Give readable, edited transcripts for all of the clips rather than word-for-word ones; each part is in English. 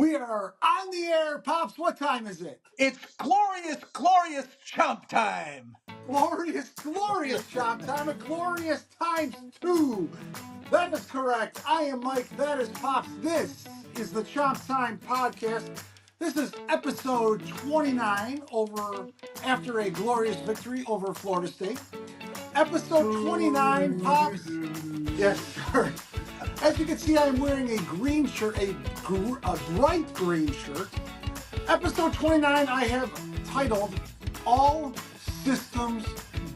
We are on the air. Pops, what time is it? It's glorious, glorious Chomp time. Glorious, glorious Chomp time. A glorious times two. That is correct. I am Mike. That is Pops. This is the Chomp Time podcast. This is episode 29 after a glorious victory over Florida State. Episode 29, Pops. Yes, sir. As you can see, I'm wearing a green shirt, a bright green shirt. Episode 29, I have titled All Systems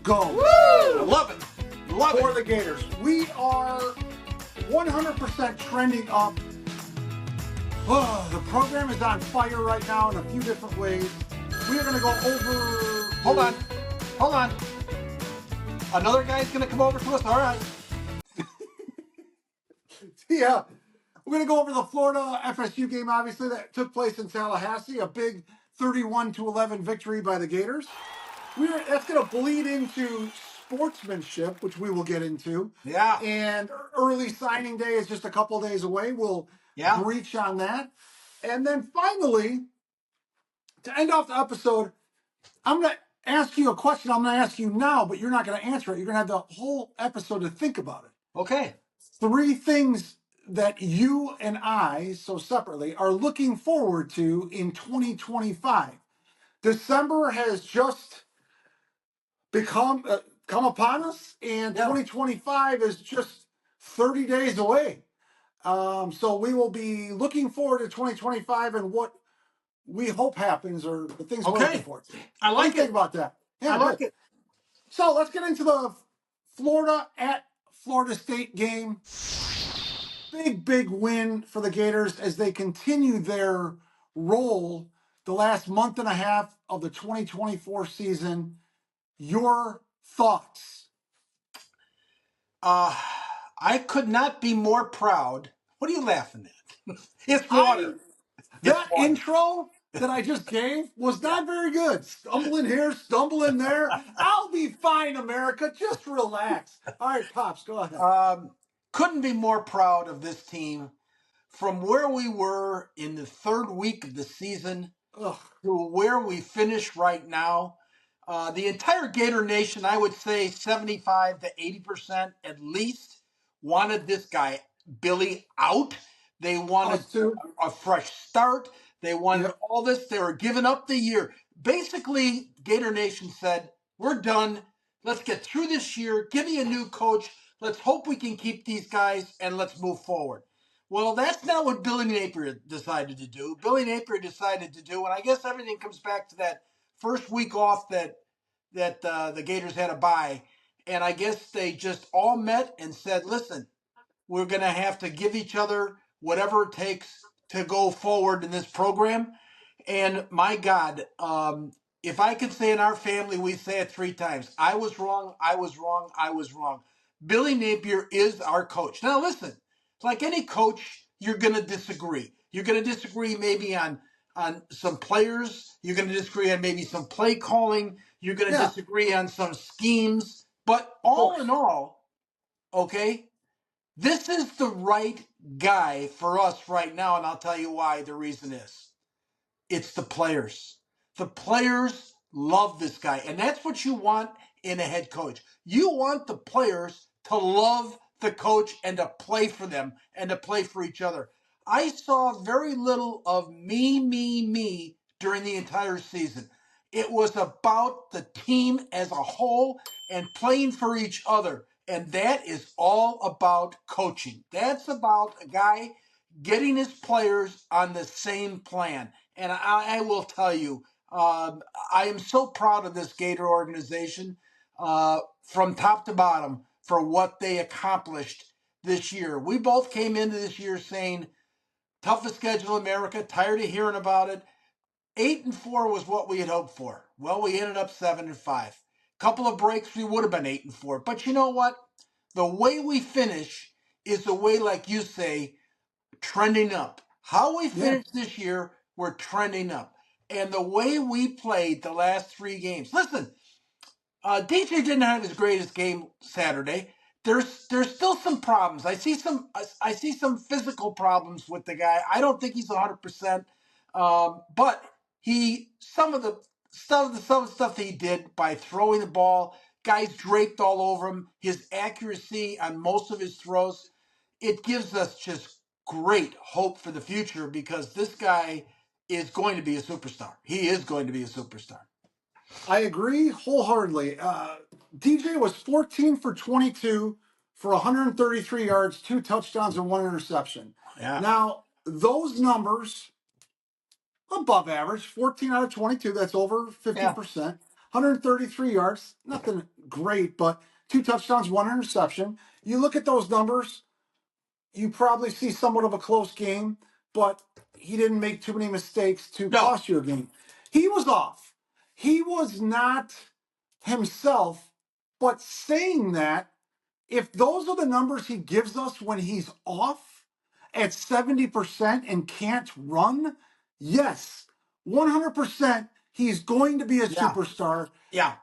Go. Woo! I love it. Love For it. the Gators. We are 100% trending up. Oh, the program is on fire right now in a few different ways. We are going to go over... Hold on. Another guy's going to come over to us? All right. Yeah. We're going to go over the Florida FSU game, obviously, that took place in Tallahassee. A big 31-11 victory by the Gators. That's going to bleed into sportsmanship, which we will get into. Yeah. And early signing day is just a couple days away. We'll breach on that. And then finally, to end off the episode, I'm going to ask you a question I'm going to ask you now, but you're not going to answer it. You're going to have the whole episode to think about it. Okay. 3 things that you and I, so separately, are looking forward to in 2025. December has just come upon us, and 2025 is just 30 days away. So we will be looking forward to 2025 and what we hope happens, or the things we're looking forward to. I like what do you think about that? Yeah, I like it. So let's get into the Florida at Florida State game. Big win for the Gators as they continue their role the last month and a half of the 2024 season. Your thoughts? I could not be more proud. What are you laughing at? It's water. That intro that I just gave was not very good. Stumbling here, stumbling there. I'll be fine, America. Just relax. All right, Pops, go ahead. Couldn't be more proud of this team from where we were in the third week of the season to where we finish right now. The entire Gator Nation, I would say 75 to 80% at least, wanted this guy, Billy, out. They wanted a fresh start. They wanted all this. They were giving up the year. Basically, Gator Nation said, we're done. Let's get through this year. Give me a new coach. Let's hope we can keep these guys, and let's move forward. Well, that's not what Billy Napier decided to do. Billy Napier decided to do, and I guess everything comes back to that first week off that the Gators had a bye. And I guess they just all met and said, listen, we're going to have to give each other whatever it takes to go forward in this program. And my God, if I could say in our family, we say it 3 times. I was wrong. I was wrong. I was wrong. Billy Napier is our coach. Now, listen, like any coach, you're going to disagree. You're going to disagree maybe on some players. You're going to disagree on maybe some play calling. You're going to disagree on some schemes. But all in all, okay, this is the right guy for us right now, and I'll tell you why. The reason is it's the players. The players love this guy, and that's what you want in a head coach. You want the players to love the coach and to play for them and to play for each other. I saw very little of me during the entire season. It was about the team as a whole and playing for each other. And that is all about coaching. That's about a guy getting his players on the same plan. And I will tell you, I am so proud of this Gator organization from top to bottom for what they accomplished this year. We both came into this year saying, toughest schedule in America, tired of hearing about it. 8-4 was what we had hoped for. Well, we ended up 7-5. Couple of breaks, we would have been 8-4. But you know what? The way we finish is the way, like you say, trending up. How we finished this year, we're trending up. And the way we played the last 3 games. Listen, DJ didn't have his greatest game Saturday. there's still some problems. I see some physical problems with the guy. I don't think he's 100%. But some of the stuff that he did by throwing the ball, guys draped all over him, his accuracy on most of his throws, it gives us just great hope for the future because this guy is going to be a superstar. He is going to be a superstar. I agree wholeheartedly. DJ was 14 for 22 for 133 yards, 2 touchdowns, and 1 interception. Yeah. Now, those numbers, above average, 14 out of 22, that's over 50%. 133 yards, nothing great, but 2 touchdowns, 1 interception. You look at those numbers, you probably see somewhat of a close game, but he didn't make too many mistakes to No. cost you a game. He was off. He was not himself, but saying that, if those are the numbers he gives us when he's off at 70% and can't run, yes, 100% he's going to be a Yeah. superstar. Yeah.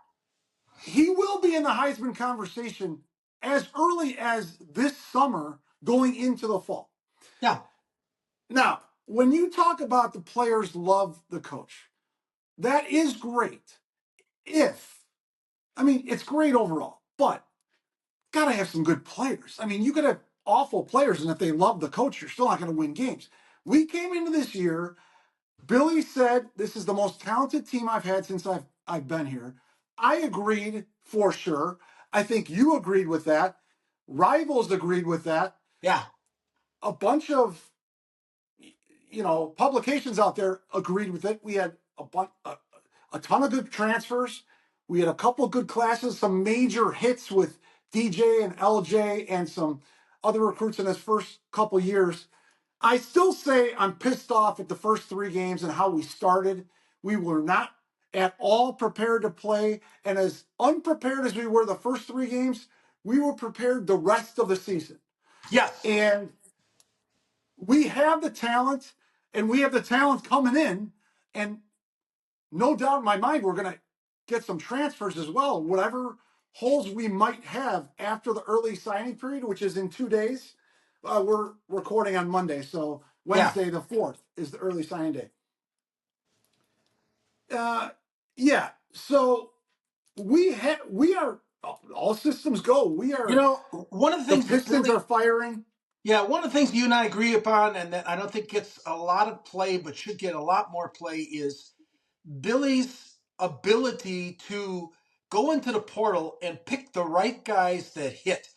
He will be in the Heisman conversation as early as this summer going into the fall. Yeah. Now, when you talk about the players love the coach, that is great. It's great overall, but got to have some good players. You could have awful players, and if they love the coach, you're still not going to win games. We came into this year, Billy said, this is the most talented team I've had since I've been here. I agreed for sure. I think you agreed with that. Rivals agreed with that. Yeah. A bunch of publications out there agreed with it. We had a ton of good transfers. We had a couple of good classes, some major hits with DJ and LJ and some other recruits in his first couple years. I still say I'm pissed off at the first 3 games and how we started. We were not at all prepared to play. And as unprepared as we were the first 3 games, we were prepared the rest of the season. Yes. And we have the talent, and we have the talent coming in. And no doubt in my mind, we're going to get some transfers as well. Whatever holes we might have after the early signing period, which is in 2 days. We're recording on Monday, so Wednesday the 4th is the early signing day. So we are all systems go. We are. One of the things the Pistons are firing. Yeah, one of the things you and I agree upon, and that I don't think gets a lot of play, but should get a lot more play, is Billy's ability to go into the portal and pick the right guys that hit.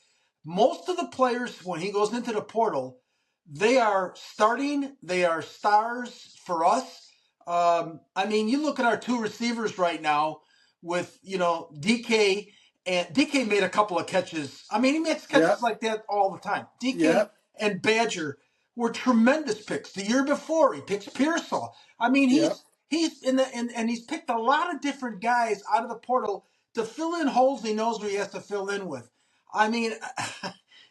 Most of the players, when he goes into the portal, they are starting, they are stars for us. You look at our 2 receivers right now with, DK, and DK made a couple of catches. He makes catches like that all the time. DK and Badger were tremendous picks. The year before, he picks Pearsall. He's picked a lot of different guys out of the portal to fill in holes he knows what he has to fill in with.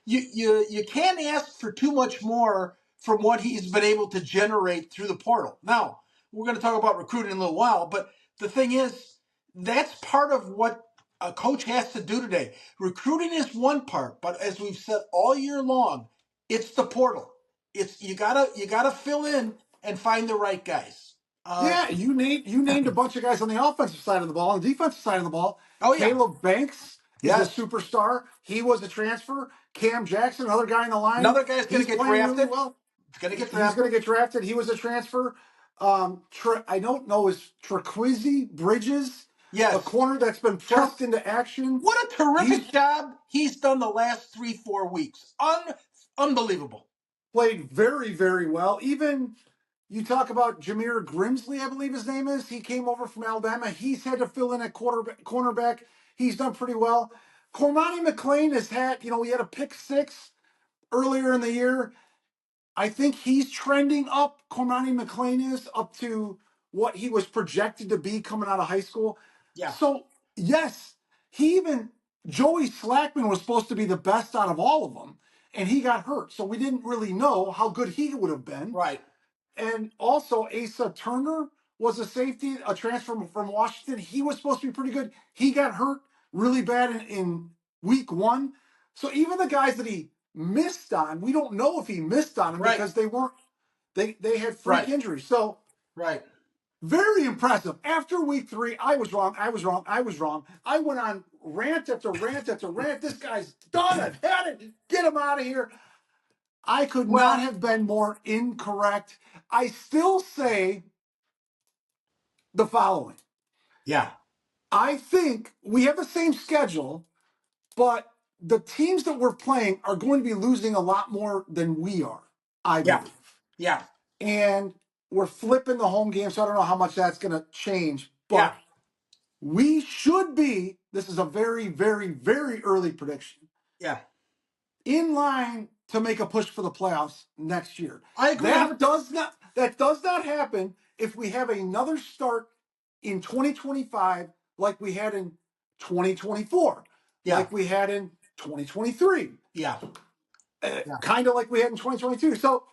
You can't ask for too much more from what he's been able to generate through the portal. Now, we're going to talk about recruiting in a little while, but the thing is, that's part of what a coach has to do today. Recruiting is one part, but as we've said all year long, it's the portal. It's you gotta fill in and find the right guys. You named a bunch of guys on the offensive side of the ball. On the defensive side of the ball, Caleb Banks is a superstar. He was a transfer. Cam Jackson, another guy in the line. Another guy's going to get drafted. Really well. He's going to get drafted. He was a transfer. I don't know, is Trequizzy Bridges a corner that's been pressed into action? What a terrific job he's done the last 3-4 weeks. Unbelievable. Played very, very well. Even you talk about Jameer Grimsley, I believe his name is. He came over from Alabama. He's had to fill in at cornerback. He's done pretty well. Cormani McClain has had, he had a pick 6 earlier in the year. I think he's trending up. Cormani McClain is up to what he was projected to be coming out of high school. Yeah. So, yes, Joey Slackman was supposed to be the best out of all of them, and he got hurt. So we didn't really know how good he would have been. Right. And also, Asa Turner was a safety, a transfer from Washington. He was supposed to be pretty good. He got hurt really bad in week 1. So even the guys that he missed on, we don't know if he missed on them Right. because they weren't. They had freak Right. injuries. So Right. very impressive. After week 3, I was wrong. I went on rant after rant after rant. This guy's done. I've had it. Get him out of here. I could Well, not have been more incorrect. I still say the following. yeah. I think we have the same schedule, but the teams that we're playing are going to be losing a lot more than we are, I Yeah. believe. Yeah. And we're flipping the home game, so I don't know how much that's going to change. Yeah. But we should be, this is a very, very, very early prediction, Yeah. in line to make a push for the playoffs next year. I agree. That does not happen if we have another start in 2025 like we had in 2024, Yeah. like we had in 2023. Yeah. Kind of like we had in 2022. So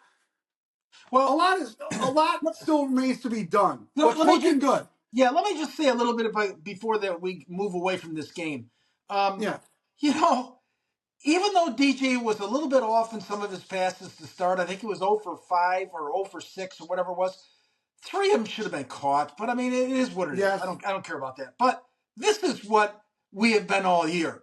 Well, a lot still remains to be done, but it's let me looking good. Yeah, let me just say a little bit about before that we move away from this game. Yeah. You know, even though DJ was a little bit off in some of his passes to start, I think he was 0 for 5 or 0 for 6 or whatever it was. 3 of them should have been caught, but I mean, it is what it is. Yes. I don't care about that. But this is what we have been all year.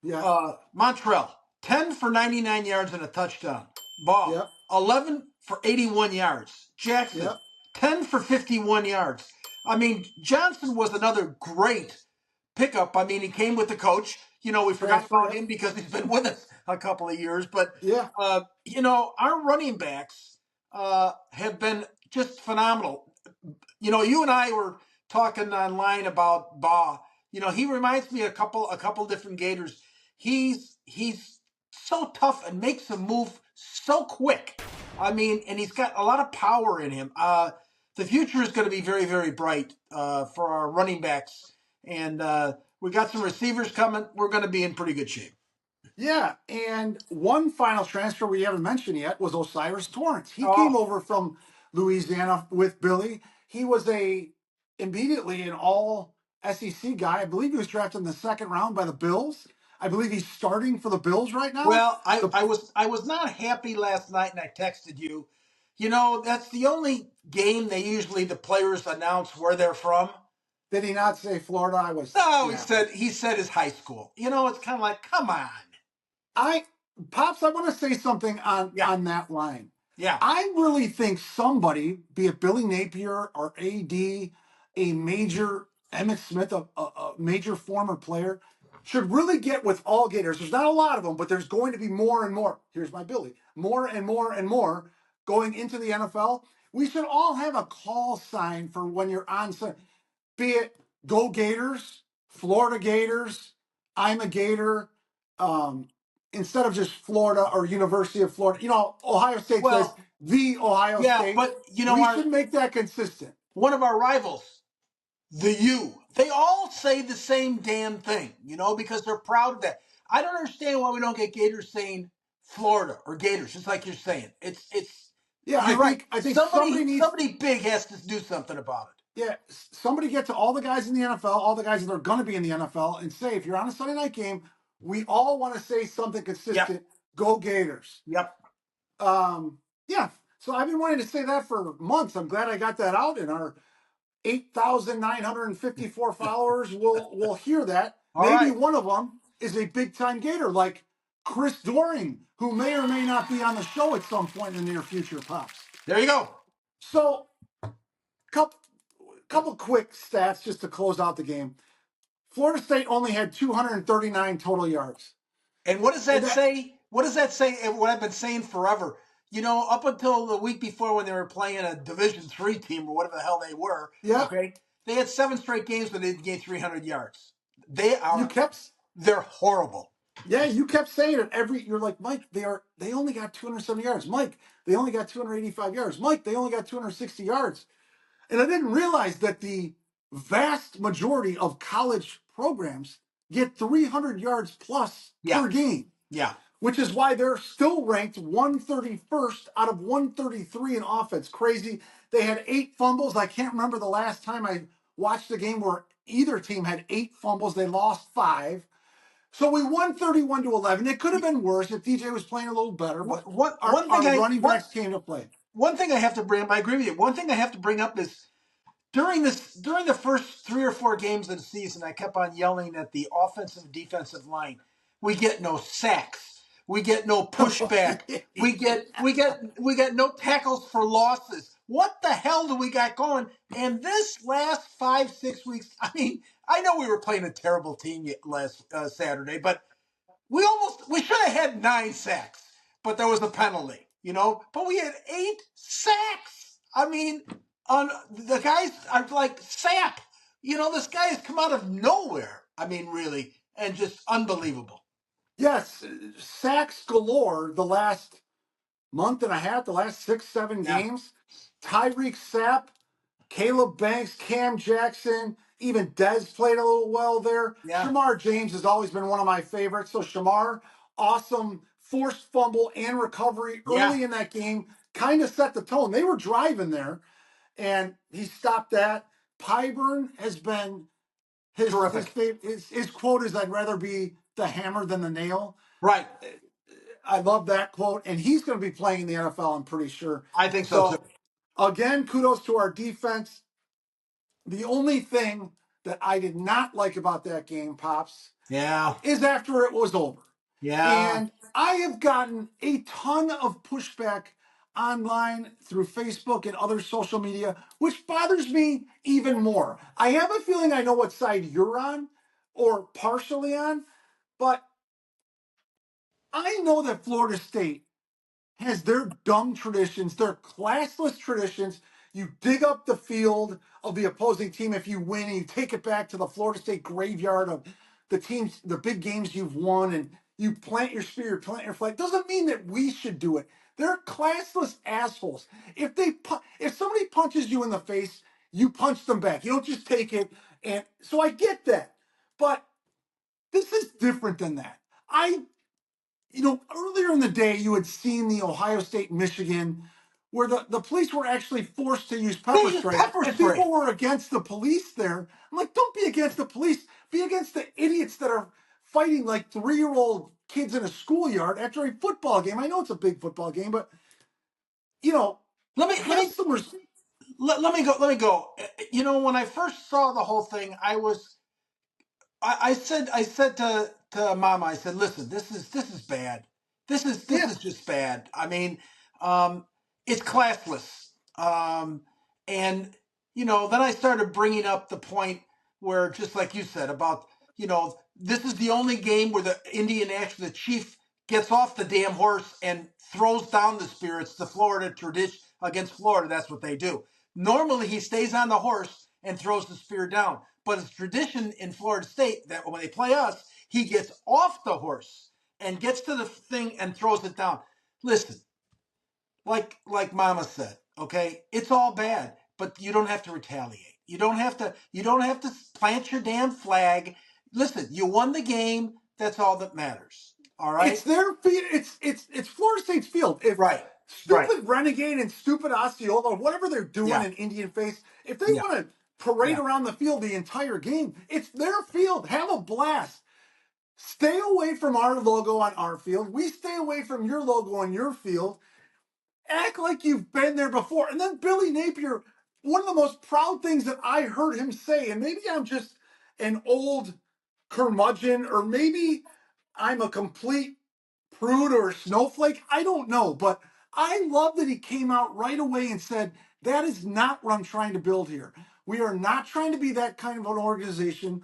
Yeah. Montrell, 10 for 99 yards and a touchdown. Ball, Yep. 11 for 81 yards. Jackson, Yep. 10 for 51 yards. I mean, Johnson was another great pickup. I mean, he came with the coach. You know, we forgot Transfer, about him because he's been with us a couple of years. But, yeah. you know, our running backs have been just phenomenal. You know, you and I were talking online about Baugh. You know, he reminds me of a couple different Gators. He's so tough and makes them move so quick. I mean, and he's got a lot of power in him. The future is going to be very, very bright for our running backs, and we got some receivers coming. We're going to be in pretty good shape. Yeah, and one final transfer we haven't mentioned yet was Osiris Torrance. He came over from Louisiana with Billy. He was immediately an all SEC guy. I believe he was drafted in the 2nd round by the Bills. I believe he's starting for the Bills right now. Well, I was not happy last night, and I texted you. You know, that's the only game the players announce where they're from. Did he not say Florida? No, he said his high school. You know, it's kind of like, come on. Pops, I want to say something on that line. Yeah. I really think somebody, be it Billy Napier or AD, a major Emmitt Smith, a major former player, should really get with all Gators. There's not a lot of them, but there's going to be more and more. Here's my Billy. More and more and more going into the NFL. We should all have a call sign for when you're on, be it Go Gators, Florida Gators, I'm a Gator, instead of just Florida or University of Florida. You know, Ohio State says the Ohio State. But you know, we should make that consistent. One of our rivals, the U, they all say the same damn thing, you know, because they're proud of that. I don't understand why we don't get Gators saying Florida or Gators, just like you're saying. It's yeah, you're right. I think somebody big has to do something about it. Yeah, somebody get to all the guys in the NFL, all the guys that are going to be in the NFL, and say, if you're on a Sunday night game, we all want to say something consistent. Yep. Go Gators. Yep. Yeah. So I've been wanting to say that for months. I'm glad I got that out, and our 8,954 followers will hear that. Maybe one of them is a big time Gator, like Chris Doring, who may or may not be on the show at some point in the near future. Pops. There you go. So, couple quick stats just to close out the game. Florida State only had 239 total yards. And what does that say? What does that say? What I've been saying forever. You know, up until the week before when they were playing a Division III team or whatever the hell they were. Yeah. Okay. They had 7 straight games where they didn't gain 300 yards. They're horrible. Yeah, you kept saying it you're like, Mike, they only got 270 yards. Mike, they only got 285 yards. Mike, they only got 260 yards. And I didn't realize that the vast majority of college programs get 300 yards plus per game. Yeah. Which is why they're still ranked 131st out of 133 in offense. Crazy. They had 8 fumbles. I can't remember the last time I watched a game where either team had 8 fumbles. They lost 5. So we won 31-11. It could have been worse if DJ was playing a little better, but One our thing running backs came to play. one thing I have to bring up, I agree with you. One thing I have to bring up is during the first 3 or 4 games of the season, I kept on yelling at the offensive and defensive line. We get no sacks. We get no pushback. We get no tackles for losses. What the hell do we got going? And this last 5-6 weeks, I mean, I know we were playing a terrible team last Saturday, but we should have had 9 sacks, but there was a penalty, But we had 8 sacks. I mean, on the guys are like sap. This guy has come out of nowhere. I mean, really, and just unbelievable. Yes, sacks galore the last month and a half, the last 6-7 Yeah, games. Tyreek Sapp, Caleb Banks, Cam Jackson, even Dez played a little well there. yeah, Shamar James has always been one of my favorites. So Shamar, awesome forced fumble and recovery yeah. early in that game, kind of set the tone. They were driving there, and he stopped that. Pyburn has been Terrific. his quote is, "I'd rather be the hammer than the nail." Right. I love that quote, and he's going to be playing in the NFL, I'm pretty sure. I think so too. So, again, kudos to our defense. The only thing that I did not like about that game, Pops, Yeah, is after it was over. yeah. And I have gotten a ton of pushback online through Facebook and other social media, which bothers me even more. I have a feeling I know what side you're on or partially on, but I know that Florida State has their dumb traditions, their classless traditions. You dig up the field of the opposing team if you win, and you take it back to the Florida State graveyard of the teams, the big games you've won, and you plant your spear, plant your flag. Doesn't mean that we should do it. They're classless assholes. If somebody punches you in the face, you punch them back. You don't just take it. And so I get that, but this is different than that. Earlier in the day, you had seen the Ohio State, Michigan, where the police were actually forced to use They pepper use spray, pepper and spray. people were against the police there. I'm like, don't be against the police. Be against the idiots that are fighting like 3-year-old kids in a schoolyard after a football game. I know it's a big football game, but, Let me let have me some let me go. Let me go. When I first saw the whole thing, I said to Mama, I said, listen, this is bad. This yeah. is just bad. I mean, um, it's classless. And then I started bringing up the point where, just like you said about, this is the only game where the chief gets off the damn horse and throws down the spirits. The Florida tradition against Florida, that's what they do. Normally, he stays on the horse and throws the spear down. But it's tradition in Florida State that when they play us, he gets off the horse and gets to the thing and throws it down. Listen, like Mama said, okay, it's all bad, but you don't have to retaliate. You don't have to plant your damn flag. Listen, you won the game. That's all that matters. All It's right? their field. It's Florida State's field. If Right. Right. stupid Renegade and stupid Osceola, whatever they're doing Yeah. in Indian Face, if they Yeah. want to parade Yeah. around the field the entire game, it's their field. Have a blast. Stay away from our logo on our field. We stay away from your logo on your field. Act like you've been there before. And then Billy Napier, one of the most proud things that I heard him say, and maybe I'm just an old curmudgeon, or maybe I'm a complete prude or a snowflake. I don't know. But I love that he came out right away and said, that is not what I'm trying to build here. We are not trying to be that kind of an organization.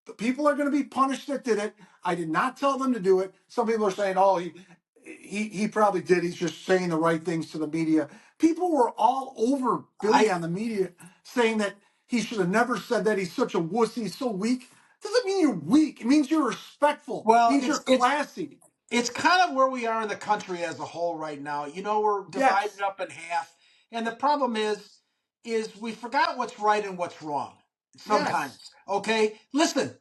The people are going to be punished that did it. I did not tell them to do it. Some people are saying, "Oh, he probably did. He's just saying the right things to the media." People were all over Billy I on the media saying that he should have never said that. He's such a wussy. He's so weak. Doesn't mean you're weak. It means you're respectful. It well, means you're classy. it's kind of where we are in the country as a whole right now. We're divided Yes. up in half, and the problem is we forgot what's right and what's wrong sometimes. Yes. Okay, listen,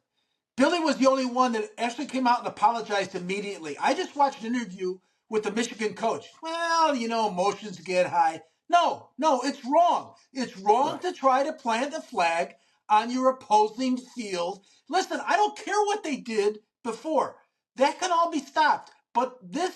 Billy was the only one that actually came out and apologized immediately. I just watched an interview with the Michigan coach. Well, emotions get high. No, no, it's wrong. It's wrong Right. to try to plant a flag on your opposing field. Listen, I don't care what they did before. That can all be stopped. But this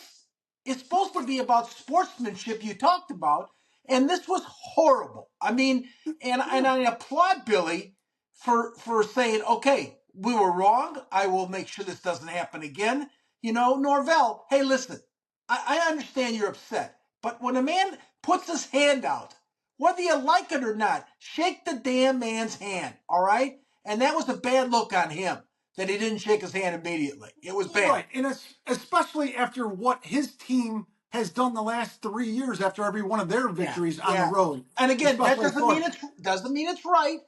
is supposed to be about sportsmanship you talked about, and this was horrible. I mean, and I applaud Billy for saying, okay, we were wrong. I will make sure this doesn't happen again. Norvell, hey, listen, I understand you're upset, but when a man puts his hand out, whether you like it or not, shake the damn man's hand, all right? And that was a bad look on him that he didn't shake his hand immediately. It was bad. Right, and especially after what his team has done the last 3 years after every one of their victories on the road. And again, that doesn't mean it's right.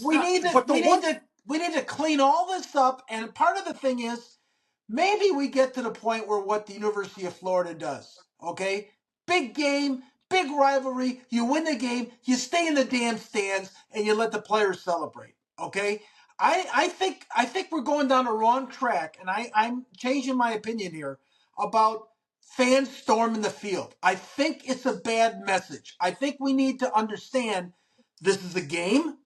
We need to clean all this up. And part of the thing is, maybe we get to the point where what the University of Florida does. Okay, big game, big rivalry. You win the game, you stay in the damn stands, and you let the players celebrate. Okay. I think we're going down a wrong track, and I'm changing my opinion here about fans storming the field. I think it's a bad message. I think we need to understand this is a game.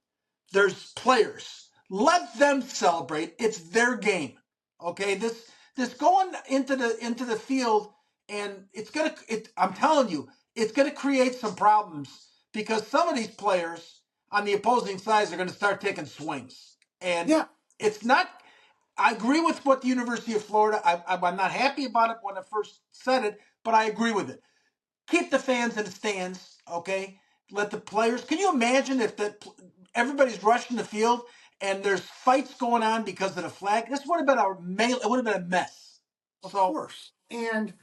There's players. Let them celebrate. It's their game. Okay? This going into the field, and I'm telling you, it's gonna create some problems because some of these players on the opposing sides are gonna start taking swings. And it's not. I agree with what the University of Florida. I'm not happy about it when I first said it, but I agree with it. Keep the fans in the stands, okay? Let the players. Can you imagine if everybody's rushing the field and there's fights going on because of the flag? This would have been It would have been a mess. Of course. And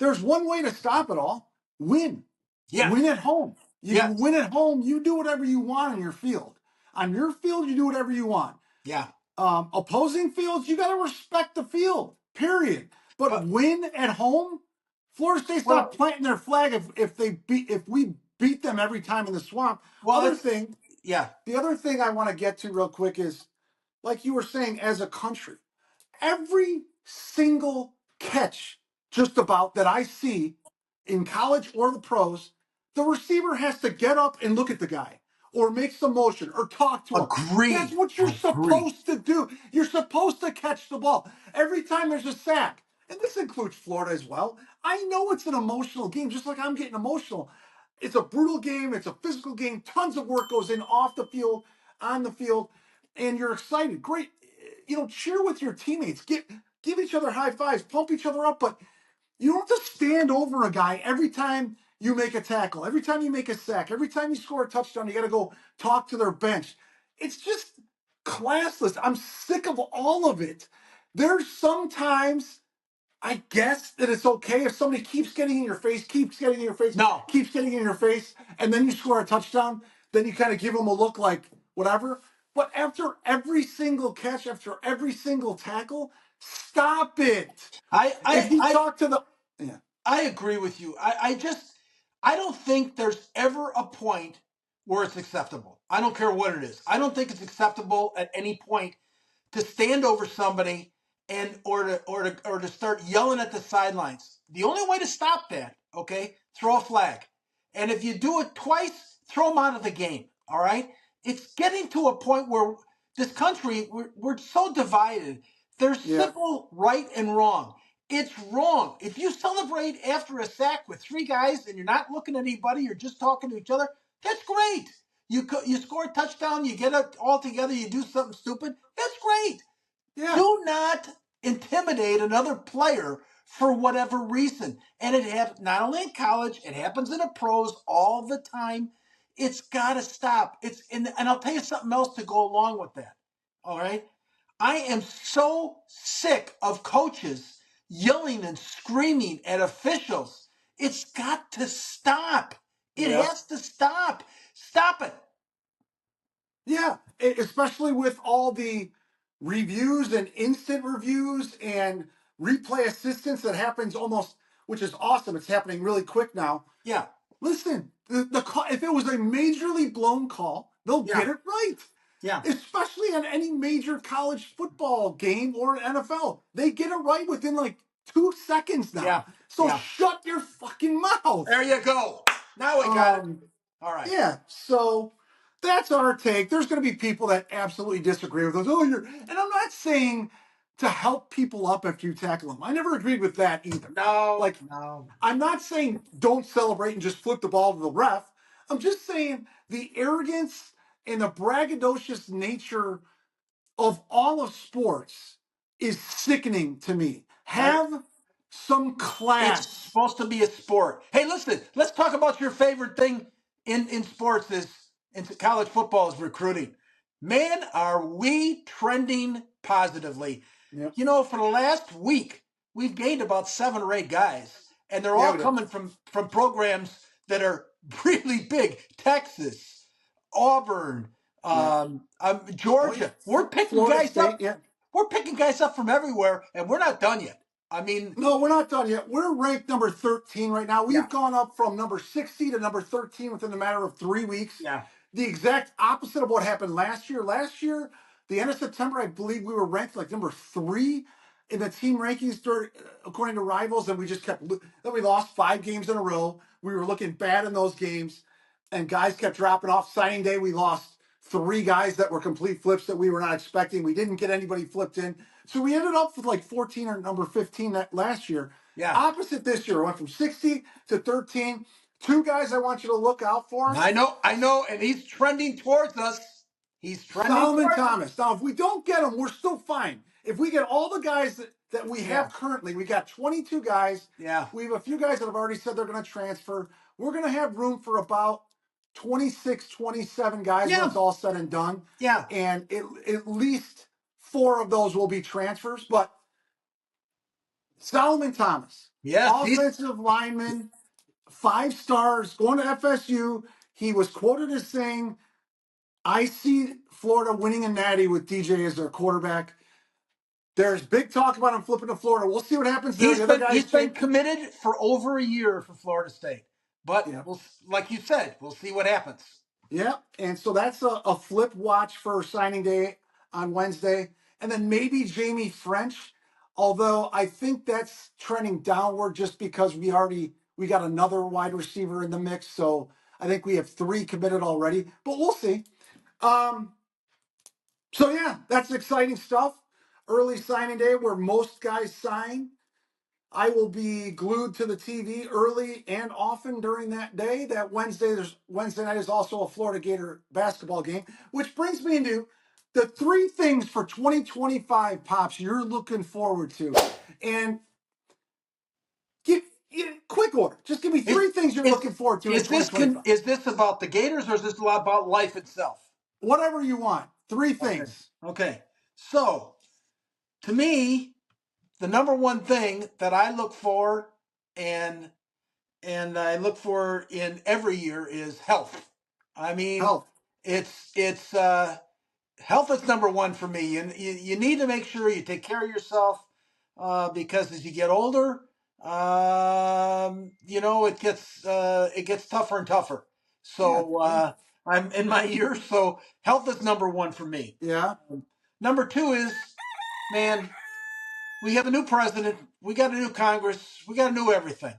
there's one way to stop it all: win. Yeah. Win at home. You win at home. You do whatever you want on your field. On your field, you do whatever you want. Yeah. Opposing fields, you got to respect the field. Period. But win at home. Florida State's not planting their flag if we beat them every time in the swamp. The other thing I want to get to real quick is, like you were saying, as a country, every single catch just about that I see in college or the pros, the receiver has to get up and look at the guy or make some motion or talk to him. Agreed. That's what you're supposed to do. You're supposed to catch the ball. Every time there's a sack, and this includes Florida as well, I know it's an emotional game, just like I'm getting emotional. It's a brutal game. It's a physical game. Tons of work goes in off the field, on the field, and you're excited. Great. Cheer with your teammates. Give each other high fives. Pump each other up. But you don't have to stand over a guy every time you make a tackle, every time you make a sack, every time you score a touchdown. You got to go talk to their bench. It's just classless. I'm sick of all of it. There's sometimes, I guess, that it's okay if somebody keeps getting in your face, keeps getting in your face, and then you score a touchdown. Then you kind of give them a look like whatever. But after every single catch, after every single tackle, stop it. I I agree with you. I don't think there's ever a point where it's acceptable. I don't care what it is. I don't think it's acceptable at any point to stand over somebody or to start yelling at the sidelines. The only way to stop that, okay, throw a flag. And if you do it twice, throw them out of the game. All right? It's getting to a point where this country, we're so divided. There's simple right and wrong. It's wrong. If you celebrate after a sack with three guys and you're not looking at anybody, you're just talking to each other, that's great. You score a touchdown, you get it all together, you do something stupid, that's great. Yeah. Do not intimidate another player for whatever reason. And it happens not only in college, it happens in the pros all the time. It's got to stop. And I'll tell you something else to go along with that. All right? I am so sick of coaches yelling and screaming at officials. It's got to stop. It has to stop. Stop it. Yeah, especially with all the reviews and instant reviews and replay assistance that happens which is awesome. It's happening really quick now. Yeah. Listen, the call, if it was a majorly blown call, they'll get it right. Yeah. Especially on any major college football game or NFL. They get it right within like 2 seconds now. Yeah. So shut your fucking mouth. There you go. Now we got it. All right. Yeah, so that's our take. There's going to be people that absolutely disagree with us. And I'm not saying to help people up after you tackle them. I never agreed with that either. No, Like, no. I'm not saying don't celebrate and just flip the ball to the ref. I'm just saying the arrogance and the braggadocious nature of all of sports is sickening to me. I, Have some it's class. supposed to be a sport. Hey, listen, let's talk about your favorite thing in sports is in college football is recruiting. Man, are we trending positively. Yep. You know, for the last week, we've gained about 7 or 8 guys, and they're Yeah, all we do. coming from programs that are really big. Texas, Auburn, Georgia. We're picking Florida guys State, up. yeah. We're picking guys up from everywhere, and we're not done yet. I mean, No, we're not done yet. We're ranked number 13 right now. yeah, We've gone up from number 60 to number 13 within a matter of 3 weeks. yeah, The exact opposite of what happened last year. Last year, the end of September, I believe we were ranked like number 3 in the team rankings according to Rivals, and we just kept. Then we lost 5 games in a row. We were looking bad in those games, and guys kept dropping off. Signing day, we lost 3 guys that were complete flips that we were not expecting. We didn't get anybody flipped in. So we ended up with like 14 or number 15 that last year. yeah. Opposite this year, I went from 60 to 13. 2 guys I want you to look out for. I know, and he's trending towards us. He's trending Solomon towards us. Thomas. Now, if we don't get him, we're still fine. If we get all the guys that we Yeah, have currently, we got 22 guys. yeah, We have a few guys that have already said they're going to transfer. We're going to have room for about 26, 27 guys when yeah, it's all said and done. yeah. And at least 4 of those will be transfers. But Solomon Thomas, Yes, he's offensive lineman, 5 stars, going to FSU. He was quoted as saying, I see Florida winning a natty with DJ as their quarterback. There's big talk about him flipping to Florida. We'll see what happens there. The other he's guys been change. committed for over a year for Florida State. But Yeah. we'll, like you said, we'll see what happens. Yeah. And so that's a flip watch for signing day on Wednesday. And then maybe Jamie French, although I think that's trending downward just because we got another wide receiver in the mix. So I think we have 3 committed already, but we'll see. So yeah, that's exciting stuff. Early signing day where most guys sign. I will be glued to the TV early and often during that day. That Wednesday night is also a Florida Gator basketball game, which brings me into the 3 things for 2025 Pops you're looking forward to. And give quick order. Just give me Is 3 things you're is looking forward to in 2025. is this about the Gators or is this a lot about life itself? Whatever you want. 3 Okay. things. Okay. So to me, the number one thing that I look for and I look for in every year is health. I mean, Health. it's health is number one for me. You need to make sure you take care of yourself because as you get older, you know it gets tougher and tougher. So I'm in my years, so health is number one for me. Yeah. Number two is, man, we have a new president, we got a new Congress, we got a new everything.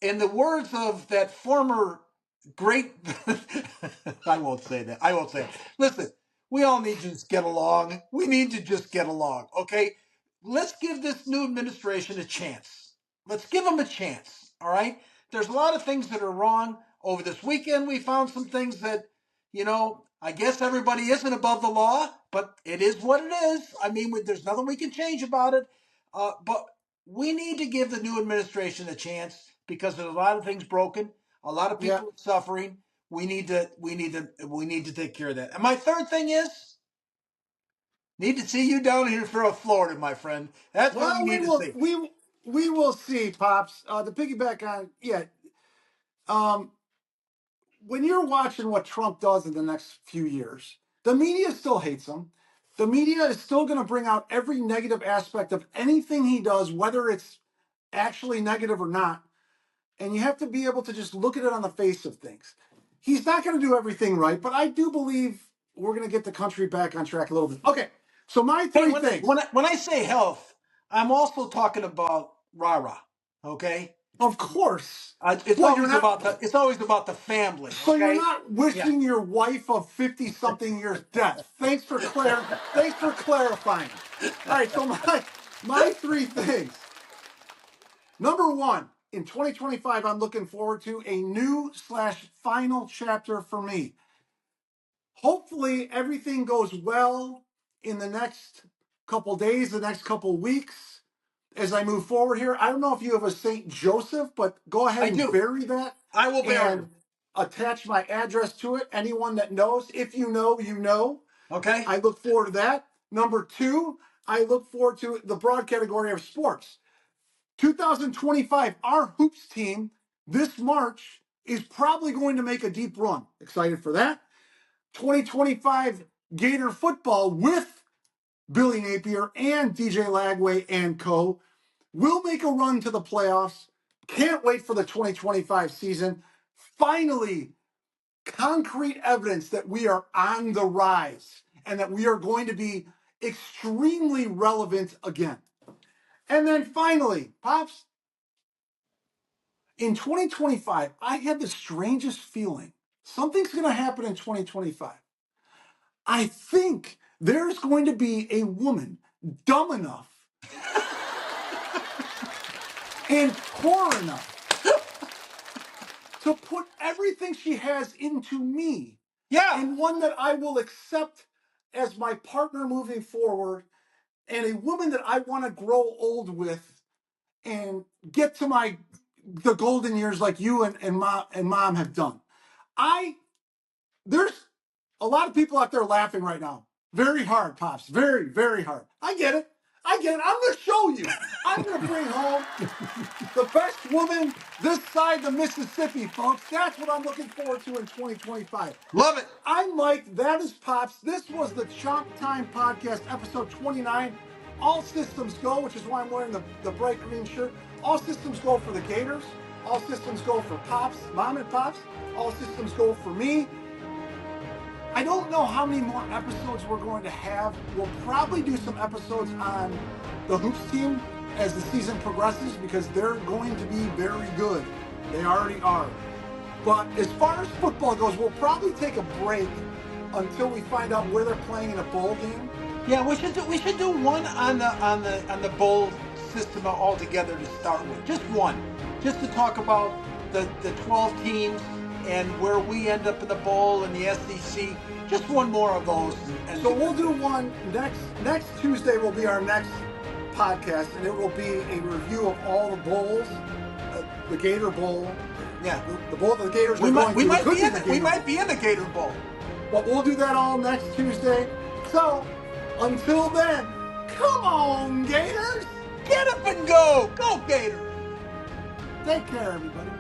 In the words of that former great, I won't say that. I won't say it. Listen, we all need to just get along. We need to just get along, okay? Let's give this new administration a chance. Let's give them a chance, all right? There's a lot of things that are wrong. Over this weekend, we found some things that, you know, I guess everybody isn't above the law, but it is what it is. I mean, there's nothing we can change about it. But we need to give the new administration a chance because there's a lot of things broken, a lot of people suffering. We need to take care of that. And my third thing is need to see you down here for Florida, my friend. That's what we need to see. We will see, Pops. To piggyback on, when you're watching what Trump does in the next few years, the media still hates him. The media is still going to bring out every negative aspect of anything he does, whether it's actually negative or not. And you have to be able to just look at it on the face of things. He's not going to do everything right, but I do believe we're going to get the country back on track a little bit. Okay, so my 3 things. When I say health, I'm also talking about rah-rah, okay? Of course. It's Well, always about the family. so you're Okay. not Yeah. wishing your wife of 50-something years death. Thanks for clarifying. All right, so my three things. Number one, in 2025, I'm looking forward to a new / final chapter for me. Hopefully, everything goes well in the next couple days, the next couple weeks as I move forward here. I don't know if you have a St. Joseph, but go ahead I and do. bury that I will bury and him. attach my address to it. Anyone that knows, if you know, you know. Okay. I look forward to that. Number two, I look forward to the broad category of sports. 2025, our hoops team this March is probably going to make a deep run. Excited for that. 2025 Gator football with Billy Napier and DJ Lagway and co. will make a run to the playoffs. Can't wait for the 2025 season. Finally, concrete evidence that we are on the rise and that we are going to be extremely relevant again. And then finally, Pops, in 2025, I had the strangest feeling. Something's going to happen in 2025. I think there's going to be a woman dumb enough and poor enough to put everything she has into me. Yeah. And one that I will accept as my partner moving forward, and a woman that I want to grow old with and get to the golden years like you and mom have done. There's a lot of people out there laughing right now. Very hard, Pops. Very, very hard. I get it. I'm going to show you. I'm going to bring home the best woman this side of the Mississippi, folks. That's what I'm looking forward to in 2025. Love it. I'm Mike. That is Pops. This was the Chomp Time Podcast, episode 29. All systems go, which is why I'm wearing the bright green shirt. All systems go for the Gators. All systems go for Pops, Mom and Pops. All systems go for me. I don't know how many more episodes we're going to have. We'll probably do some episodes on the Hoops team as the season progresses because they're going to be very good. They already are. But as far as football goes, we'll probably take a break until we find out where they're playing in a bowl game. Yeah, we should do one on the bowl system altogether to start with. Just one. Just to talk about the 12 teams and where we end up in the bowl and the SEC. Just one more of those. And so we'll do one next Tuesday will be our next podcast, and it will be a review of all the bowls, the Gator Bowl. Yeah, the bowl that the Gators we might be in the Gator Bowl. But we'll do that all next Tuesday. So until then, come on, Gators! Get up and go! Go Gators! Take care, everybody.